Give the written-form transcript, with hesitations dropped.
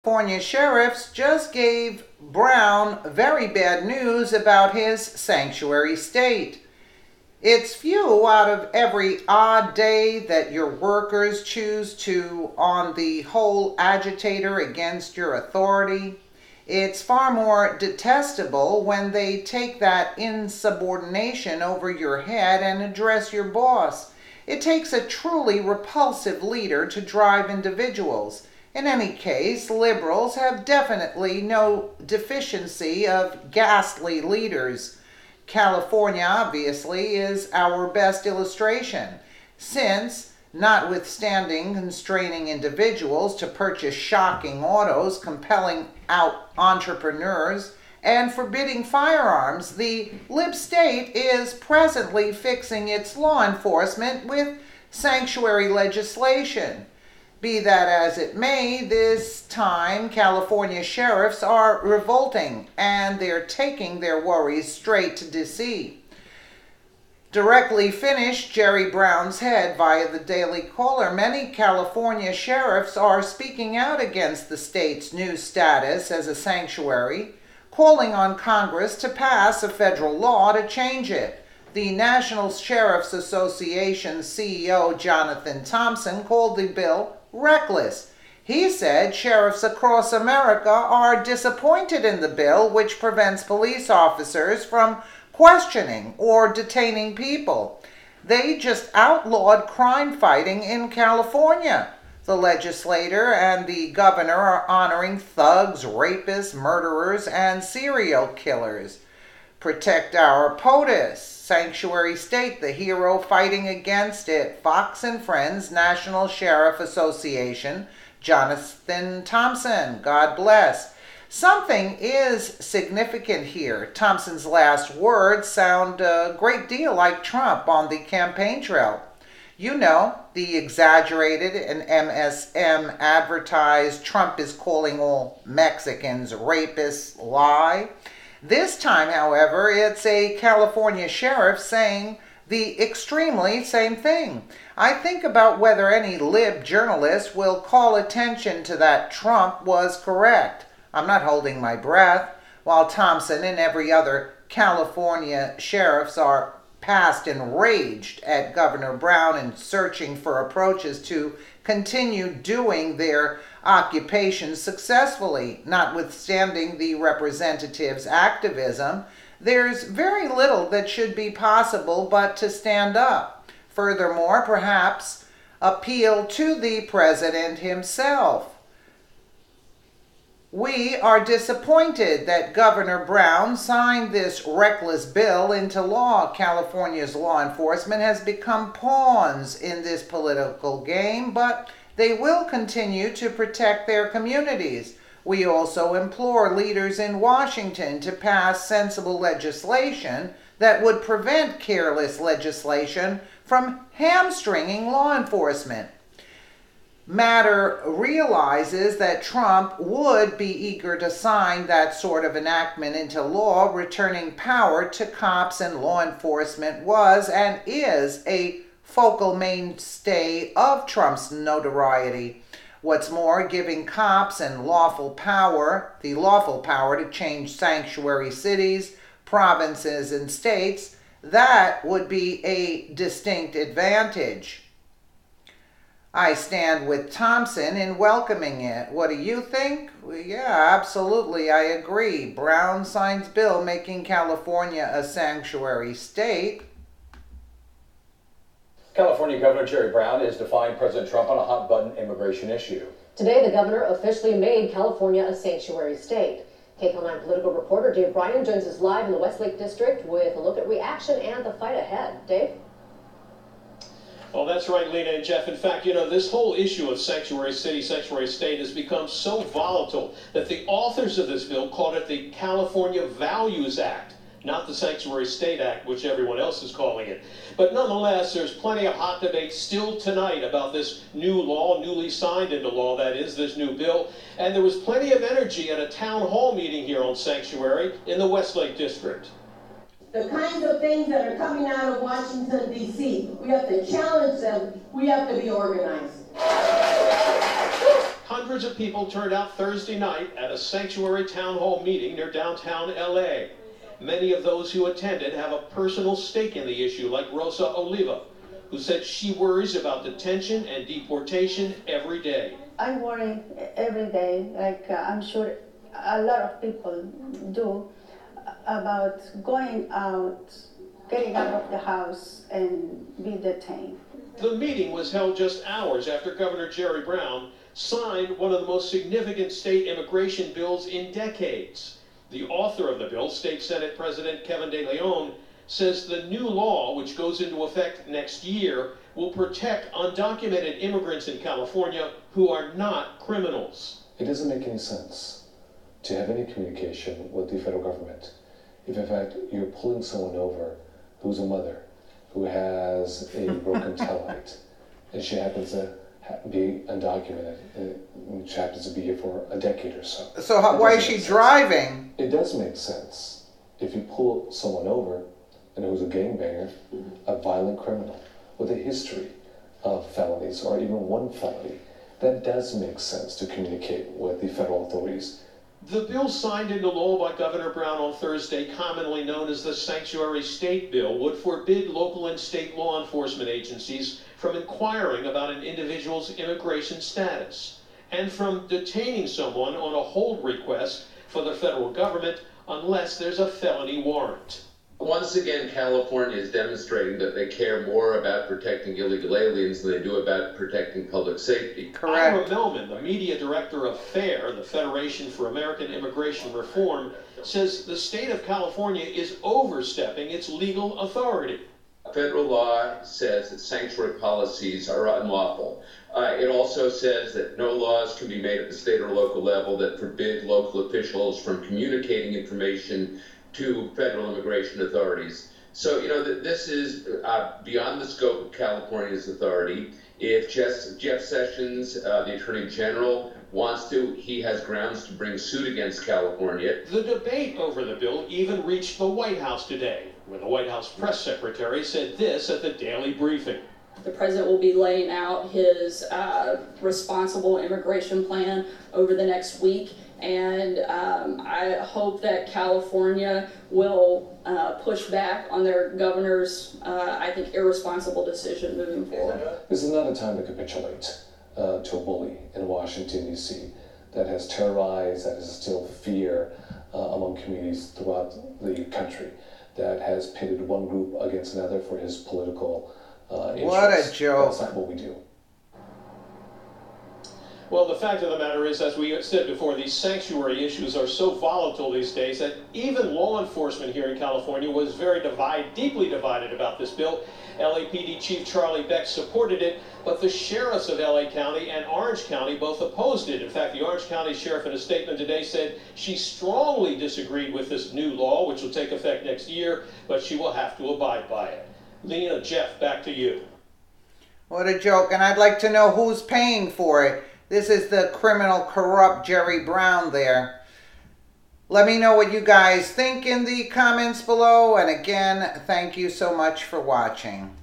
California sheriffs just gave Brown very bad news about his sanctuary state. It's few out of every odd day that your workers choose to, on the whole, agitator against your authority. It's far more detestable when they take that insubordination over your head and address your boss. It takes a truly repulsive leader to drive individuals. In any case, liberals have definitely no deficiency of ghastly leaders. California, obviously, is our best illustration, since, notwithstanding constraining individuals to purchase shocking autos, compelling out entrepreneurs, and forbidding firearms, the lib state is presently fixing its law enforcement with sanctuary legislation. Be that as it may, this time California sheriffs are revolting, and they're taking their worries straight to D.C. Directly finished Jerry Brown's head via the Daily Caller. Many California sheriffs are speaking out against the state's new status as a sanctuary, calling on Congress to pass a federal law to change it. The National Sheriff's Association CEO Jonathan Thompson called the bill reckless. He said sheriffs across America are disappointed in the bill, which prevents police officers from questioning or detaining people. They just outlawed crime fighting in California. The legislator and the governor are honoring thugs, rapists, murderers, and serial killers. Protect our POTUS, sanctuary state, the hero fighting against it. Fox and Friends, National Sheriff Association, Jonathan Thompson, God bless. Something is significant here. Thompson's last words sound a great deal like Trump on the campaign trail. You know, the exaggerated and MSM advertised Trump is calling all Mexicans rapists lie. This time, however, it's a California sheriff saying the extremely same thing. I think about whether any lib journalist will call attention to that Trump was correct. I'm not holding my breath. While Thompson and every other California sheriffs are past enraged at Governor Brown and searching for approaches to continue doing their occupation successfully, notwithstanding the representative's activism, there's very little that should be possible but to stand up. Furthermore, perhaps appeal to the president himself. We are disappointed that Governor Brown signed this reckless bill into law. California's law enforcement has become pawns in this political game, but they will continue to protect their communities. We also implore leaders in Washington to pass sensible legislation that would prevent careless legislation from hamstringing law enforcement. Matter realizes that Trump would be eager to sign that sort of enactment into law. Returning power to cops and law enforcement was and is a focal mainstay of Trump's notoriety. What's more, giving cops and the lawful power to change sanctuary cities, provinces, and states, that would be a distinct advantage. I stand with Thompson in welcoming it. What do you think? Well, yeah, absolutely, I agree. Brown signs bill making California a sanctuary state. California Governor Jerry Brown is defying President Trump on a hot-button immigration issue. Today, the governor officially made California a sanctuary state. KCAL 9 political reporter Dave Bryan joins us live in the Westlake District with a look at reaction and the fight ahead. Dave? Well, that's right, Lena and Jeff. In fact, this whole issue of sanctuary city, sanctuary state has become so volatile that the authors of this bill called it the California Values Act, not the Sanctuary State Act, which everyone else is calling it. But nonetheless, there's plenty of hot debate still tonight about this new law, newly signed into law, that is, this new bill. And there was plenty of energy at a town hall meeting here on sanctuary in the Westlake District. The kinds of things that are coming out of Washington, D.C., we have to challenge them. We have to be organized. Hundreds of people turned out Thursday night at a sanctuary town hall meeting near downtown LA. Many of those who attended have a personal stake in the issue, like Rosa Oliva, who said she worries about detention and deportation every day. I worry every day, like I'm sure a lot of people do, about going out, getting out of the house and be detained. The meeting was held just hours after Governor Jerry Brown signed one of the most significant state immigration bills in decades. The author of the bill, State Senate President Kevin De Leon, says the new law, which goes into effect next year, will protect undocumented immigrants in California who are not criminals. It doesn't make any sense to have any communication with the federal government if in fact you're pulling someone over who's a mother, who has a broken taillight, and she happens to be undocumented, which happens to be here for a decade or so. So why is she driving? It does make sense if you pull someone over and who's a gangbanger, a violent criminal with a history of felonies or even one felony. That does make sense to communicate with the federal authorities. The bill signed into law by Governor Brown on Thursday, commonly known as the Sanctuary State Bill, would forbid local and state law enforcement agencies from inquiring about an individual's immigration status and from detaining someone on a hold request for the federal government unless there's a felony warrant. Once again, California is demonstrating that they care more about protecting illegal aliens than they do about protecting public safety. Correct. Ira Melman, the media director of FAIR, the Federation for American Immigration Reform, says the state of California is overstepping its legal authority. Federal law says that sanctuary policies are unlawful. It also says that no laws can be made at the state or local level that forbid local officials from communicating information to federal immigration authorities. So, this is beyond the scope of California's authority. If Jeff Sessions, the Attorney General, wants to, he has grounds to bring suit against California. The debate over the bill even reached the White House today, when the White House press secretary said this at the daily briefing. The president will be laying out his responsible immigration plan over the next week. And I hope that California will push back on their governor's, I think, irresponsible decision moving forward. This is not a time to capitulate to a bully in Washington, D.C. that has terrorized, that has instilled fear among communities throughout the country, that has pitted one group against another for his political interests. What a joke. That's not what we do. Well, the fact of the matter is, as we said before, these sanctuary issues are so volatile these days that even law enforcement here in California was deeply divided about this bill. LAPD Chief Charlie Beck supported it, but the sheriffs of LA County and Orange County both opposed it. In fact, the Orange County sheriff in a statement today said she strongly disagreed with this new law, which will take effect next year, but she will have to abide by it. Lena, Jeff, back to you. What a joke. And I'd like to know who's paying for it. This is the criminal, corrupt Jerry Brown there. Let me know what you guys think in the comments below. And again, thank you so much for watching.